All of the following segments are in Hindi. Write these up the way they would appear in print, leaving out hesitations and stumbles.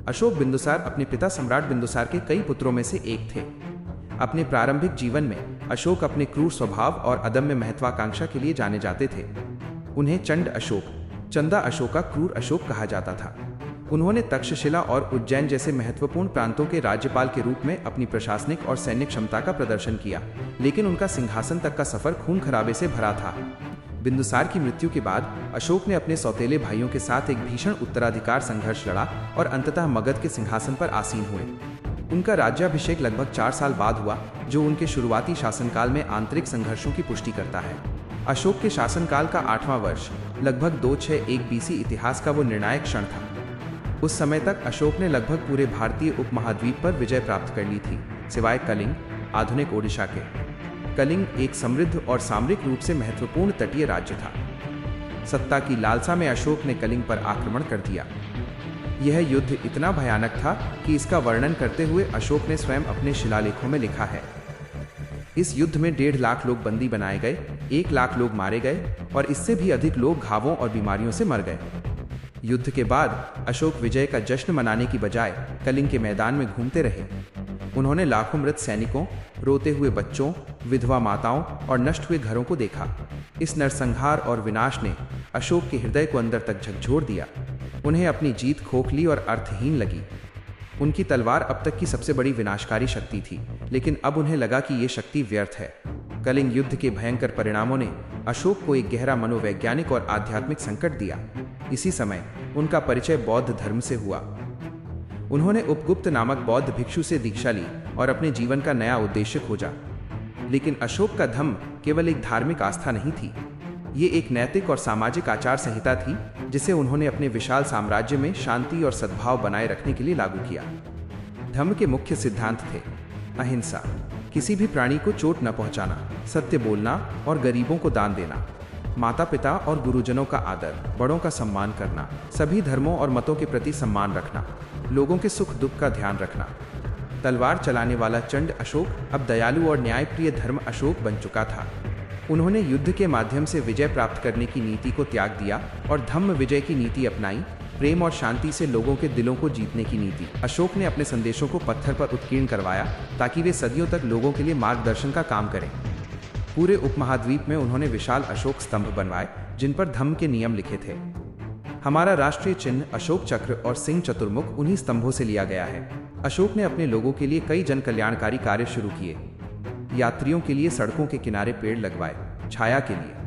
अशोक बिंदुसार अपने पिता सम्राट बिंदुसार के कई पुत्रों में से एक थे। अपने प्रारंभिक जीवन में अशोक अपने क्रूर स्वभाव और अदम्य महत्वाकांक्षा के लिए जाने जाते थे। उन्हें चंड अशोक, चंदा अशोका, क्रूर अशोक कहा जाता था। उन्होंने तक्षशिला और उज्जैन जैसे महत्वपूर्ण प्रांतों के राज्यपाल के रूप में अपनी प्रशासनिक और सैन्य क्षमता का प्रदर्शन किया, लेकिन उनका सिंहासन तक का सफर खून खराबे से भरा था। बिंदुसार की मृत्यु के बाद अशोक ने अपने सौतेले भाइयों के साथ एक भीषण उत्तराधिकार संघर्ष लड़ा और अंततः मगध के सिंहासन पर आसीन हुए। उनका राज्याभिषेक लगभग 4 साल बाद हुआ, जो उनके शुरुआती शासनकाल में आंतरिक संघर्षों की पुष्टि करता है। अशोक के शासनकाल का 8वां वर्ष लगभग 261 बीसी इतिहास का वो निर्णायक क्षण था। उस समय तक अशोक ने लगभग पूरे भारतीय उपमहाद्वीप पर विजय प्राप्त कर ली थी, सिवाय कलिंग, आधुनिक ओडिशा के। कलिंग एक समृद्ध और सामरिक रूप से महत्वपूर्ण तटीय राज्य था। सत्ता की लालसा में अशोक ने कलिंग पर आक्रमण कर दिया। यह युद्ध इतना भयानक था कि इसका वर्णन करते हुए अशोक ने स्वयं अपने शिलालेखों में लिखा है। इस युद्ध में 1.5 लाख लोग बंदी बनाए गए, 1 लाख लोग मारे गए और इससे भी अधिक लोग घावों और बीमारियों से मर गए। युद्ध के बाद अशोक विजय का जश्न मनाने की बजाय कलिंग के मैदान में घूमते रहे। उन्होंने लाखों मृत सैनिकों, रोते हुए बच्चों, विधवा माताओं और नष्ट हुए घरों को देखा। इस नरसंहार और विनाश ने अशोक के हृदय को अंदर तक झकझोर दिया। उन्हें अपनी जीत खोखली और अर्थहीन लगी। उनकी तलवार अब तक की सबसे बड़ी विनाशकारी शक्ति थी, लेकिन अब उन्हें लगा कि ये शक्ति व्यर्थ है। कलिंग युद्ध के भयंकर परिणामों ने अशोक को एक गहरा मनोवैज्ञानिक और आध्यात्मिक संकट दिया। इसी समय उनका परिचय बौद्ध धर्म से हुआ। उन्होंने उपगुप्त नामक बौद्ध भिक्षु से दीक्षा ली और अपने जीवन का नया उद्देश्य खोजा। लेकिन अशोक का धम्म केवल एक धार्मिक आस्था नहीं थी, ये एक नैतिक और सामाजिक आचार संहिता थी, जिसे उन्होंने अपने विशाल साम्राज्य में शांति और सद्भाव बनाए रखने के लिए लागू किया। धम्म के मुख्य सिद्धांत थे अहिंसा, किसी भी प्राणी को चोट न पहुंचाना, सत्य बोलना और गरीबों को दान देना, माता पिता और गुरुजनों का आदर, बड़ों का सम्मान करना, सभी धर्मों और मतों के प्रति सम्मान रखना, लोगों के सुख दुख का ध्यान रखना। तलवार चलाने वाला चंड अशोक अब दयालु और न्यायप्रिय धर्म अशोक बन चुका था। उन्होंने युद्ध के माध्यम से विजय प्राप्त करने की नीति को त्याग दिया और धम्म विजय की नीति अपनाई, प्रेम और शांति से लोगों के दिलों को जीतने की नीति। अशोक ने अपने संदेशों को पत्थर पर उत्कीर्ण करवाया ताकि वे सदियों तक लोगों के लिए मार्गदर्शन का काम करें। पूरे उपमहाद्वीप में उन्होंने विशाल अशोक स्तंभ बनवाए, जिन पर धम्म के नियम लिखे थे। हमारा राष्ट्रीय चिन्ह अशोक चक्र और सिंह चतुर्मुख उन्हीं स्तंभों से लिया गया है। अशोक ने अपने लोगों के लिए कई जन कल्याणकारी कार्य शुरू किए। यात्रियों के लिए सड़कों के किनारे पेड़ लगवाए, छाया के लिए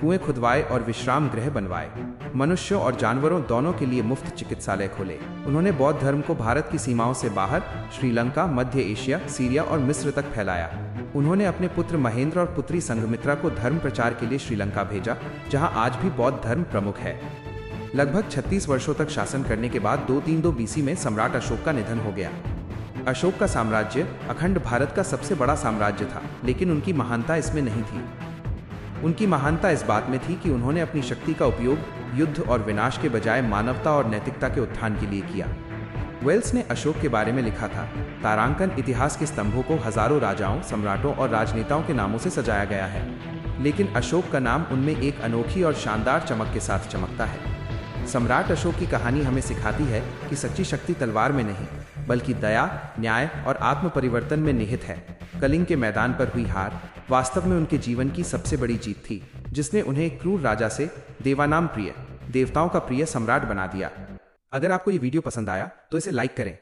कुएं खुदवाए और विश्राम गृह बनवाए। मनुष्यों और जानवरों दोनों के लिए मुफ्त चिकित्सालय खोले। उन्होंने बौद्ध धर्म को भारत की सीमाओं से बाहर श्रीलंका, मध्य एशिया, सीरिया और मिस्र तक फैलाया। उन्होंने अपने पुत्र महेंद्र और पुत्री संघमित्रा को धर्म प्रचार के लिए श्रीलंका भेजा, जहां आज भी बौद्ध धर्म प्रमुख है। लगभग 36 वर्षों तक शासन करने के बाद 232 बीसी में सम्राट अशोक का निधन हो गया। अशोक का साम्राज्य अखंड भारत का सबसे बड़ा साम्राज्य था, लेकिन उनकी महानता इसमें नहीं थी। उनकी महानता इस बात में थी कि उन्होंने अपनी शक्ति का उपयोग युद्ध और विनाश के बजाय मानवता और नैतिकता के उत्थान के लिए किया। वेल्स ने अशोक के बारे में लिखा था, तारांकन इतिहास के स्तंभों को हजारों राजाओं, सम्राटों और राजनेताओं के नामों से सजाया गया है, लेकिन अशोक का नाम उनमें एक अनोखी और शानदार चमक के साथ चमकता है। सम्राट अशोक की कहानी हमें सिखाती है कि सच्ची शक्ति तलवार में नहीं, बल्कि दया, न्याय और आत्म परिवर्तन में निहित है। कलिंग के मैदान पर हुई हार वास्तव में उनके जीवन की सबसे बड़ी जीत थी, जिसने उन्हें एक क्रूर राजा से देवानाम प्रिय, देवताओं का प्रिय सम्राट बना दिया। अगर आपको ये वीडियो पसंद आया तो इसे लाइक करें।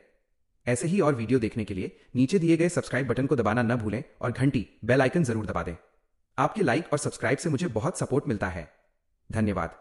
ऐसे ही और वीडियो देखने के लिए नीचे दिए गए सब्सक्राइब बटन को दबाना न भूलें और घंटी बेल आइकन जरूर दबा दें। आपके लाइक और सब्सक्राइब से मुझे बहुत सपोर्ट मिलता है। धन्यवाद।